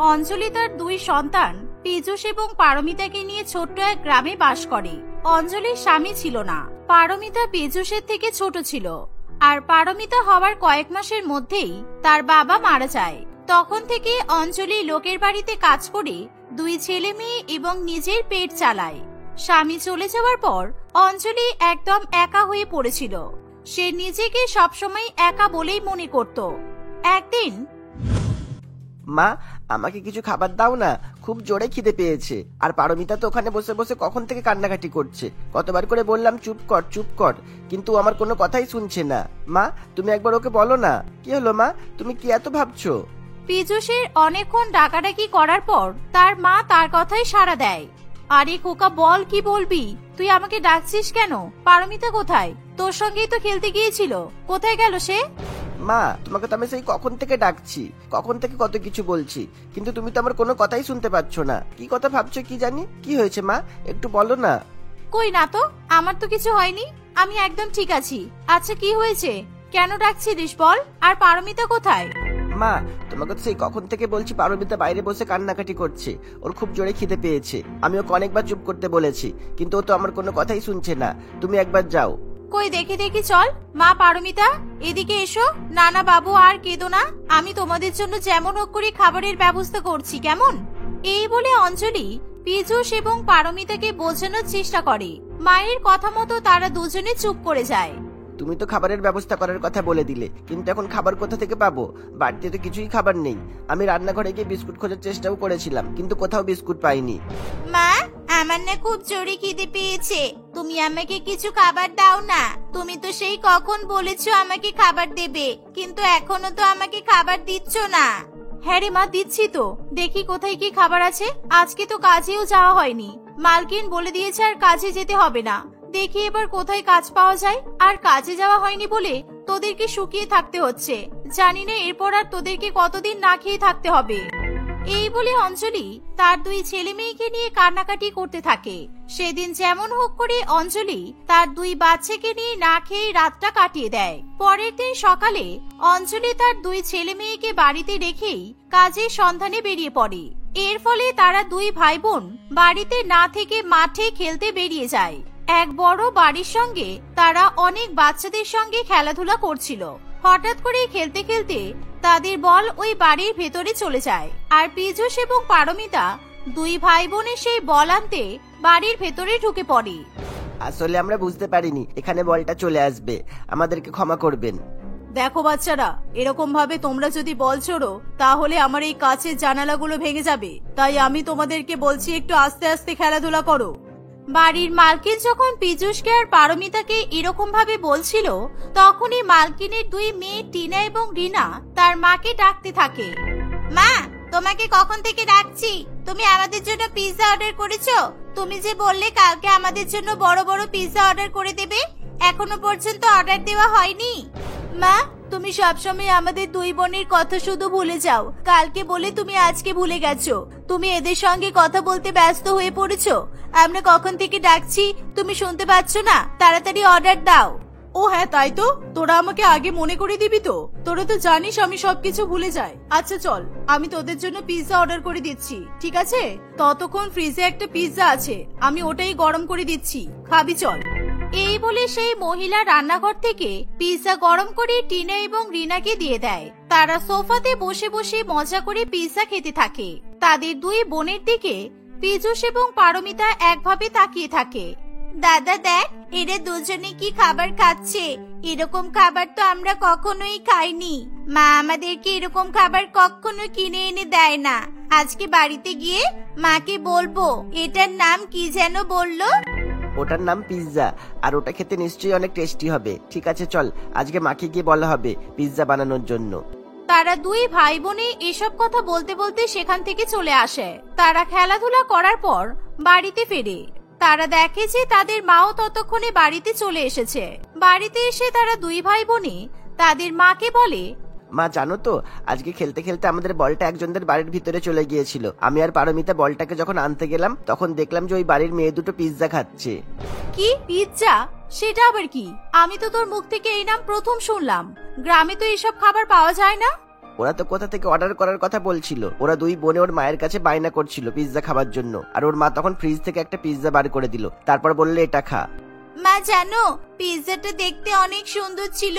অঞ্জলি তার দুই সন্তান পীযূষ এবং পারমিতাকে নিয়ে ছোট্ট এক গ্রামে বাস করে। অঞ্জলির স্বামী ছিল না। পারমিতা পীযূষের থেকে ছোট ছিল। আর পারমিতা হওয়ার কয়েক মাসের মধ্যেই তার বাবা মারা যায়। তখন থেকে অঞ্জলি লোকের বাড়িতে কাজ করে দুই ছেলে মেয়ে এবং নিজের পেট চালায়। স্বামী চলে যাওয়ার পর অঞ্জলি একদম একা হয়ে পড়েছিল। সে নিজেকে সবসময় একা বলেই মনে করত। একদিন, মা, আমাকে কিছু খাবার দাও না, খুব জোরে খিদে পেয়েছে। আর পারমিতা তো ওখানে বসে বসে কখন থেকে কান্নাকাটি করছে। কতবার করে বললাম চুপ কর চুপ কর, কিন্তু আমার কোনো কথাই শুনছে না। মা, তুমি একবার ওকে বলো না। কি হলো মা, তুমি কি এত ভাবছো? পীযূষের অনেকক্ষণ ডাকাডাকি করার পর তার মা তার কথাই সাড়া দেয়। আরে খোকা, বল, কি বলবি? তুই আমাকে ডাকছিস কেন? পারমিতা কোথায়? তোর সঙ্গেই তো খেলতে গিয়েছিল, কোথায় গেল সে? মা, তোমাকে তো আমি সেই কখন থেকে ডাকছি, কখন থেকে কত কিছু বলছি, কিন্তু তুমি তো আমার কোনো কথাই শুনতে পাচ্ছ না। কি কথা ভাবছো কি জানি? কি হয়েছে মা, একটু বলো না। কই না তো, আমার তো কিছু হয়নি, আমি একদম ঠিক আছি। আচ্ছা, কি হয়েছে? কেন ডাকছিলিস বল? আর পারমিতা কোথায়? মা, তোমাকে তো সেই কখন থেকে বলছি পারমিতা বাইরে বসে কান্নাকাটি করছে, ওর খুব জোরে খিদে পেয়েছে। আমি ওকে অনেকবার চুপ করতে বলেছি, কিন্তু ও তো আমার কোনো কথাই শুনছে না। তুমি একবার যাও। কই দেখি দেখি, চল। মা, পারমিতা এদিকে এসো। না না বাবু, আর কেঁদো না, আমি তোমাদের জন্য যেমন হোক করে খাবারের ব্যবস্থা করছি, কেমন? এই বলে অঞ্জলি পীযূষ এবং পারমিতাকে বোঝানোর চেষ্টা করে। মায়ের কথা মতো তারা দুজনে চুপ করে যায়। তুমি তো খাবারের ব্যবস্থা করার কথা বলে দিলে, কিন্তু এখন খাবার কোথা থেকে পাবো? বাড়িতে তো কিছুই খাবার নেই। আমি রান্নাঘরে গিয়ে বিস্কুট খোঁজার চেষ্টাও করেছিলাম, কিন্তু কোথাও বিস্কুট পাইনি। মা, আমার না খুব জোরে খিদে পেয়েছে, তুমি আমাকে কিছু খাবার দাও না। তুমি তো সেই কখন বলেছো আমাকে খাবার দেবে, কিন্তু এখনো তো আমাকে খাবার দিচ্ছ না। হ্যাঁ রে মা, দিচ্ছি তো। দেখি কোথায় কি খাবার আছে। আজকে তো কাজেও যাওয়া হয়নি, মালকিন বলে দিয়েছে আর কাজে যেতে হবে না। দেখি এবার কোথায় কাজ পাওয়া যায়। আর কাজে যাওয়া হয়নি বলে তোদেরকে শুকিয়ে থাকতে হচ্ছে। জানি না এরপর আর তোদেরকে কতদিন না খেয়ে থাকতে হবে। এই বলে অঞ্জলি তার দুই ছেলে মেয়েকে নিয়ে কান্নাকাটি করতে থাকে। সেদিন যেমন হোক করে অঞ্জলি তার দুই বাচ্চাকে নিয়ে না খেয়ে রাতটা কাটিয়ে দেয়। পরের দিন সকালে অঞ্জলি তার দুই ছেলে মেয়েকে বাড়িতে রেখেই কাজের সন্ধানে বেরিয়ে পড়ে। এর ফলে তারা দুই ভাই বোন বাড়িতে না থেকে মাঠে খেলতে বেরিয়ে যায়। এক বড় বাড়ির সঙ্গে তারা অনেক বাচ্চাদের সঙ্গে খেলাধুলা করছিল। হঠাৎ করে খেলতে খেলতে তাদের বল ওই বাড়ির ভেতরে চলে যায়। আর পীযূষ এবং পারমিতা দুই ভাই বোনের সেই বল আনতে বাড়ির ভেতরে ঢুকে পড়ে। আসলে আমরা বুঝতে পারিনি এখানে বলটা চলে আসবে, আমাদেরকে ক্ষমা করবেন। দেখো বাচ্চারা, এরকম ভাবে তোমরা যদি বল ছোড়ো তাহলে আমার এই কাচের জানালাগুলো ভেঙে যাবে। তাই আমি তোমাদেরকে বলছি একটু আস্তে আস্তে খেলাধুলা করো। বাড়ির মালকিন যখন পীযূষকে আর পারমিতাকে এরকম ভাবে বলছিল, তখনই মালকিনের দুই মেয়ে টিনা এবং রিনা তার মাকে ডাকতে থাকে। মা, তোমাকে কখন থেকে ডাকছি, তুমি আমাদের জন্য পিৎজা অর্ডার করেছো? তুমি যে বললে কালকে আমাদের জন্য বড় বড় পিৎজা অর্ডার করে দেবে, এখনো পর্যন্ত অর্ডার দেওয়া হয়নি। মা, তুমি সবসময় আমাদের দুই বোনের কথা শুধু ভুলে যাও। কালকে বলে তুমি আজকে ভুলে গেছো। তুমি এদের সঙ্গে কথা বলতে ব্যস্ত হয়ে পড়েছো। আমরা কখন থেকে ডাকছি, তুমি শুনতে পাচ্ছ না? তাড়াতাড়ি অর্ডার দাও। ও হ্যাঁ, তাই তো, তোরা আমাকে আগে মনে করে দিবি তো। তোরা তো জানিস আমি সবকিছু ভুলে যাই। আচ্ছা চল, আমি তোদের জন্য পিৎজা অর্ডার করে দিচ্ছি, ঠিক আছে? ততক্ষণ ফ্রিজে একটা পিৎজা আছে, আমি ওটাই গরম করে দিচ্ছি, খাবি চল। এই বলে সেই মহিলা রান্নাঘর থেকে পিৎজা গরম করে টিনা এবং রিনাকে দিয়ে দেয়। তারা সোফাতে বসে বসে মজা করে পিৎজা খেতে থাকে। তাদের দুই বোনের দিকে পীযূষ এবং পারমিতা একভাবে তাকিয়ে থাকে। দাদা দেখ, এরা দুজনে কি খাবার খাচ্ছে। এরকম খাবার তো আমরা কখনোই খাইনি। মা আমাদেরকে এরকম খাবার কখনো কিনে এনে দেয় না। আজকে বাড়িতে গিয়ে মাকে বলবো। এটার নাম কি যেন বললো? ওটার নাম পিৎজা, আর ওটা খেতে নিশ্চয়ই অনেক টেস্টি হবে। ঠিক আছে চল, আজকে মাকে গিয়ে বলা হবে পিৎজা বানানোর জন্য। তারা দুই ভাই বোনে এসব কথা বলতে বলতে সেখান থেকে চলে আসে। তারা খেলাধুলা করার পর বাড়িতে ফেরে। তারা দেখে যে তাদের মাও ততক্ষণে বাড়িতে চলে এসেছে। বাড়িতে এসে তারা দুই ভাই বোনে তাদের মাকে বলে, মা জানো তো, আজকে খেলতে খেলতে আমাদের বলটা একজনদের বাড়ির ভিতরে চলে গিয়েছিল। আমি আর পারমিতা বলটাকে যখন আনতে গেলাম, তখন দেখলাম যে ওই বাড়ির মেয়ে দুটো পিৎজা খাচ্ছে। কি পিৎজা? সেটা আবার কি? আমি তো তোর মুখ থেকে এই নাম প্রথম শুনলাম। গ্রামে তো এসব খাবার পাওয়া যায় না। ওরা তো কোথা থেকে অর্ডার করার কথা বলছিল। ওরা দুই বোনে ওর মায়ের কাছে বায়না করছিল পিৎজা খাবার জন্য, আর ওর মা তখন ফ্রিজ থেকে একটা পিৎজা বার করে দিল, তারপর বললে এটা খা। মা জানো, পিৎজাটা দেখতে অনেক সুন্দর ছিল,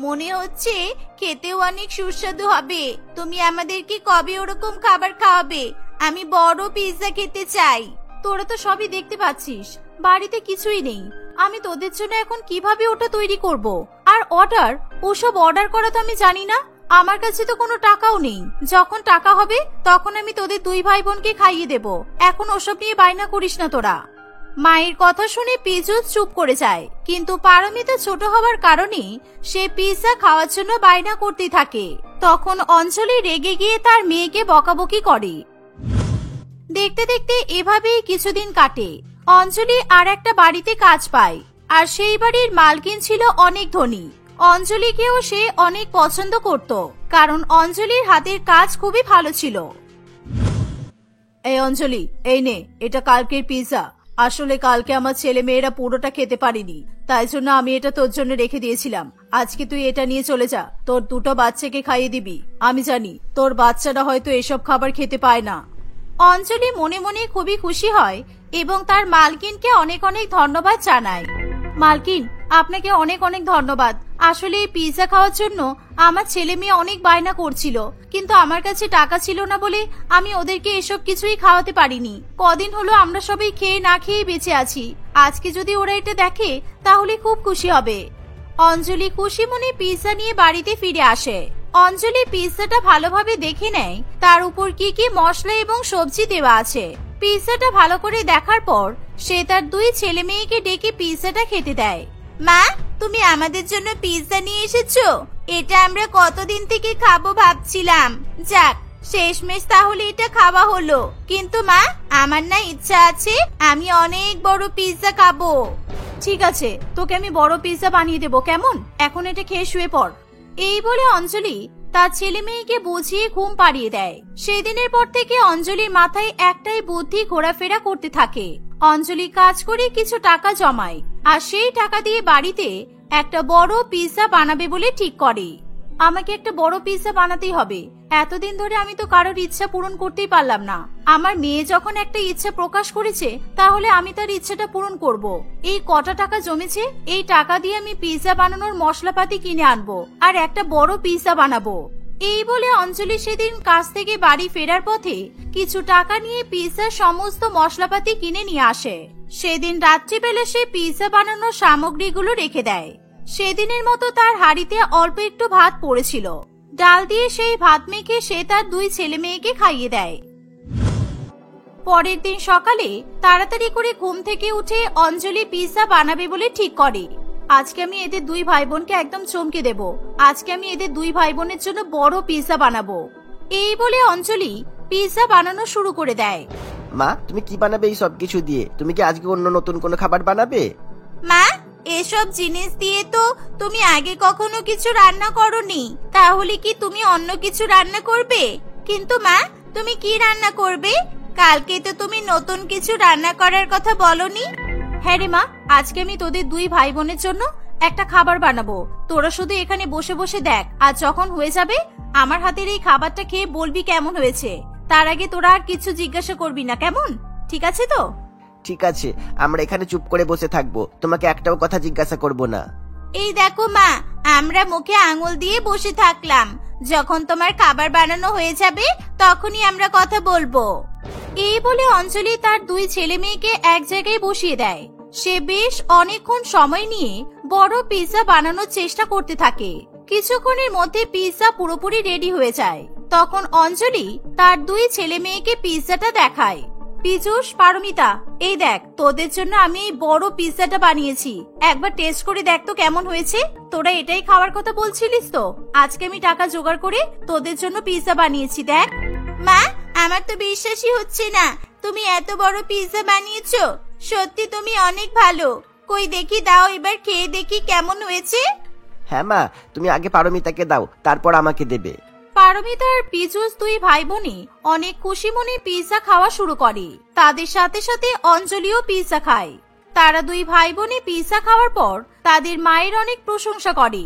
মনে হচ্ছে খেতেও অনেক সুস্বাদু হবে। তুমি আমাদেরকে কবে ওরকম খাবার খাওয়াবে? আমি বড় পিৎজা খেতে চাই। তোরা তো সবই দেখতে পাচ্ছিস, বাড়িতে কিছুই নেই। আমি তোদের জন্য এখন কিভাবে ওটা তৈরি করব? আর ওসব অর্ডার করা তো আমি জানি না। আমার কাছে তো কোনো টাকাও নেই। যখন টাকা হবে তখন আমি তোদের দুই ভাই বোনকে খাইয়ে দেব। এখন ওসব নিয়ে বায়না করিস না তোরা। মায়ের কথা শুনে পিজুস চুপ করে যায়, কিন্তু পারমিতা ছোট হওয়ার কারণে সে পিৎজা খাওয়ার জন্য বায়না করতে থাকে। তখন অঞ্জলি রেগে গিয়ে তার মেয়েকে বকাবকি করে। দেখতে দেখতে এভাবেই কিছুদিন কাটে। অঞ্জলি আর একটা বাড়িতে কাজ পায়, আর সেই বাড়ির মালকিন ছিল অনেক ধনী। অঞ্জলিকেও সে অনেক পছন্দ করত, কারণ অঞ্জলির হাতের কাজ খুবই ভালো ছিল। এই অঞ্জলি, এই নে, এটা কালকের পিৎজা। আসলে কালকে আমার ছেলে মেয়েরা পুরোটা খেতে পারিনি, তাই জন্য আমি এটা তোর জন্য রেখে দিয়েছিলাম। আজকে তুই এটা নিয়ে চলে যা, তোর দুটো বাচ্চাকে খাইয়ে দিবি। আমি জানি তোর বাচ্চারা হয়তো এসব খাবার খেতে পায় না। অঞ্জলি মনে মনে খুবই খুশি হয় এবং তার মালকিনকে অনেক অনেক ধন্যবাদ জানায়। মালকিন, আপনাকে অনেক অনেক ধন্যবাদ। আসলে এই পিৎজা খাওয়ার জন্য আমার ছেলে মেয়ে অনেক বায়না করছিল, কিন্তু আমার কাছে টাকা ছিল না বলে আমি ওদেরকে এসব কিছুই খাওয়াতে পারিনি। কদিন হলো আমরা সবাই খেয়ে না খেয়ে বেঁচে আছি। আজকে যদি ওরা এটা দেখে তাহলে খুব খুশি হবে। অঞ্জলি খুশি মনে পিৎজা নিয়ে বাড়িতে ফিরে আসে। অঞ্জলি পিৎজাটা ভালোভাবে দেখে নেয় তার উপর কি কি মশলা এবং সবজি দেওয়া আছে। পিৎজাটা ভালো করে দেখার পর সে তার দুই ছেলে মেয়েকে ডেকে পিৎজাটা খেতে দেয়। মা, তুমি আমাদের জন্য পিৎজা নিয়ে এসেছো? এটা আমরা কতদিন থেকে খাবো ভাবছিলাম। যাক, শেষমেশ তাহলে এটা খাওয়া হলো। কিন্তু মা, আমার না ইচ্ছা আছে আমি অনেক বড় পিৎজা খাবো। ঠিক আছে, তোকে আমি বড় পিৎজা বানিয়ে দেবো, কেমন? এখন এটা খেয়ে শুয়ে পড়। এই বলে অঞ্জলি তার ছেলে মেয়েকে বুঝিয়ে ঘুম পাড়িয়ে দেয়। সেদিনের পর থেকে অঞ্জলির মাথায় একটাই বুদ্ধি ঘোরাফেরা করতে থাকে। অঞ্জলি কাজ করে কিছু টাকা জমায়, আর সেই টাকা দিয়ে বাড়িতে একটা বড় পিৎজা বানাবে বলে ঠিক করে। আমাকে একটা বড় পিৎজা বানাতেই হবে। এতদিন ধরে আমি তো কারোর ইচ্ছা পূরণ করতেই পারলাম না। আমার মেয়ে যখন একটা ইচ্ছা প্রকাশ করেছে, তাহলে আমি তার ইচ্ছাটা পূরণ করব। এই কটা টাকা জমেছে, এই টাকা দিয়ে আমি পিৎজা বানানোর মশলাপাতি কিনে আনবো আর একটা বড় পিৎজা বানাবো। এই বলে অঞ্জলি সেদিন কাজ থেকে বাড়ি ফেরার পথে কিছু টাকা নিয়ে পিৎজার সমস্ত মশলাপাতি কিনে নিয়ে আসে। সেদিন রাত্রিবেলা সে পিৎজা বানানোর সামগ্রীগুলো রেখে দেয়। সেদিনের মতো তার হাঁড়িতে অল্প একটু ভাত পড়েছিল। ডাল দিয়ে সেই ভাত মেখে সে তার দুই ছেলে মেয়েকে খাইয়ে দেয়। পরের দিন সকালে তাড়াতাড়ি করে ঘুম থেকে উঠে অঞ্জলি পিৎজা বানাবে বলে ঠিক করে। আজকে আমি এদের দুই ভাই বোনকে একদম চমকে দেব। আজকে আমি এদের দুই ভাই বোনের জন্য বড় পিৎজা বানাবো। এই বলে অঞ্জলি পিৎজা বানানো শুরু করে দেয়। মা, তুমি কি বানাবে এই সব কিছু দিয়ে? তুমি কি আজকে অন্য নতুন কোনো খাবার বানাবে? মা, এসব জিনিস দিয়ে তো তুমি আগে কখনো কিছু রান্না করোনি, তাহলে কি তুমি অন্য কিছু রান্না করবে? কিন্তু মা, তুমি কি রান্না করবে? কালকে তো তুমি নতুন কিছু রান্না করার কথা বলনি। হ্যাঁ রে মা, আজকে আমি তোদের দুই ভাই বোনের জন্য একটা খাবার বানাবো। তোরা শুধু এখানে বসে বসে দেখ, আর যখন হয়ে যাবে আমার হাতের এই খাবারটা খেয়ে বলবি কেমন হয়েছে। তার আগে তোরা আর কিছু জিজ্ঞাসা করবি না, কেমন? ঠিক আছে তো? ঠিক আছে, আমরা এখানে চুপ করে বসে থাকবো, তোমাকে একটাও কথা জিজ্ঞাসা করব না। এই দেখো মা, আমরা মুখে আঙুল দিয়ে বসে থাকলাম। যখন তোমার খাবার বানানো হয়ে যাবে তখনই আমরা কথা বলবো। এই বলে অঞ্জলি তার দুই ছেলে মেয়েকে এক জায়গায় বসিয়ে দেয়। সে বেশ অনেকক্ষণ সময় নিয়ে বড় পিৎজা বানানোর চেষ্টা করতে থাকে। কিছুক্ষণের মধ্যে পিৎজা পুরোপুরি রেডি হয়ে যায়। তখন অঞ্জলি তার দুই ছেলে মেয়েকে পিৎজাটা দেখায়। পিজুস, পারমিতা, এই দেখ, তোদের জন্য আমি এই বড় পিৎজাটা বানিয়েছি। একবার টেস্ট করে দেখ তো কেমন হয়েছে। তোরা এটাই খাওয়ার কথা বলছিলিস তো? আজকে আমি টাকা জোগাড় করে তোদের জন্য পিৎজা বানিয়েছি, দেখ। মা, আমার তো বিশ্বাসই হচ্ছে না তুমি এত বড় পিৎজা বানিয়েছো। সত্যি তুমি অনেক ভালো। কই দেখি, দাও এবার খেয়ে দেখি কেমন হয়েছে। হ্যাঁ মা, তুমি আগে পারমিতাকে দাও, তারপর আমাকে দেবে। পারমিতা আর পিজুস দুই ভাই বোনই অনেক খুশি মনে পিৎজা খাওয়া শুরু করে। তাদের সাথে সাথে অঞ্জলিও পিৎজা খায়। তারা দুই ভাই বোনে পিৎজা খাওয়ার পর তাদের মায়ের অনেক প্রশংসা করে।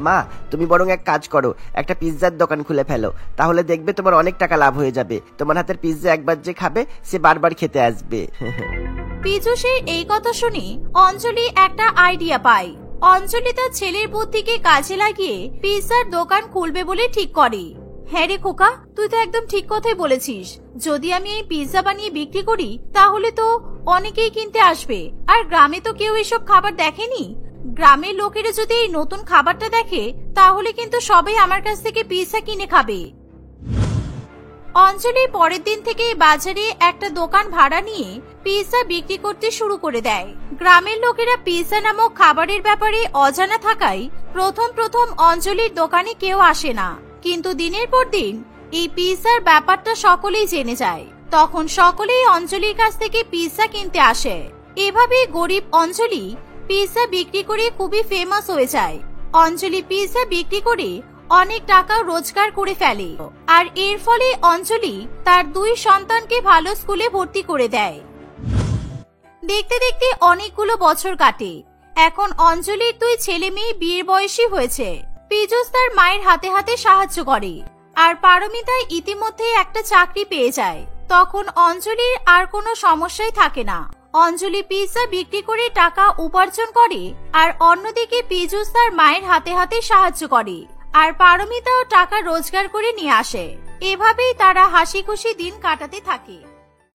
মা, তুমি বরং এক কাজ করো, একটা পিৎজার দোকান খুলে ফেলো, তাহলে দেখবে তোমার অনেক টাকা লাভ হয়ে যাবে। তোমার হাতের পিৎজা একবার যে খাবে সে বারবার খেতে আসবে। পীযূষের এই কথা শুনে অঞ্জলি একটা আইডিয়া পায়। অঞ্জলি তার ছেলের বুদ্ধিকে কাজে লাগিয়ে পিৎজার দোকান খুলবে বলে ঠিক করে। হ্যাঁ রে খোকা, তুই তো একদম ঠিক কথাই বলেছিস। যদি আমি এই পিৎজা বানিয়ে বিক্রি করি তাহলে তো অনেকেই কিনতে আসবে, আর গ্রামে তো কেউ এসব খাবার দেখেনি। গ্রামের লোকেরা যদি এই নতুন খাবারটা দেখে তাহলে কিন্তু সবাই আমার কাছ থেকে পিৎজা কিনে খাবে। অঞ্জলি পরের দিন থেকে বাজারে একটা দোকান ভাড়া নিয়ে পিৎজা বিক্রি করতে শুরু করে দেয়। গ্রামের লোকেরা পিৎজা নামক খাবারের ব্যাপারে অজানা থাকায় প্রথম প্রথম অঞ্জলির দোকানে কেউ আসে না, কিন্তু দিনের পর দিন এই পিৎজার ব্যাপারটা সকলেই জেনে যায়। তখন সকলেই অঞ্জলির কাছ থেকে পিৎজা কিনতে আসে। এভাবে গরিব অঞ্জলি পিৎজা বিক্রি করে খুবই ফেমাস হয়ে যায়। অঞ্জলি পিৎজা বিক্রি করে অনেক টাকা রোজগার করে ফেলে, আর এর ফলে অঞ্জলি তার 2 সন্তানকে ভালো স্কুলে ভর্তি করে দেয়। দেখতে দেখতে অনেকগুলো বছর কাটে। এখন অঞ্জলির 2 ছেলে মেয়ে বিয়ের বয়সী হয়েছে। পীযূষ তার মায়ের হাতে হাতে সাহায্য করে, আর পারমিতা ইতিমধ্যে একটা চাকরি পেয়ে যায়। তখন অঞ্জলির আর কোনো সমস্যাই থাকে না। অঞ্জলি পিৎজা বিক্রি করে টাকা উপার্জন করে, আর অন্যদিকে পীযূষ তার মায়ের হাতে হাতে সাহায্য করে, আর পারমিতাও টাকা রোজগার করে নিয়ে আসে। এভাবেই তারা হাসি খুশি দিন কাটাতে থাকে।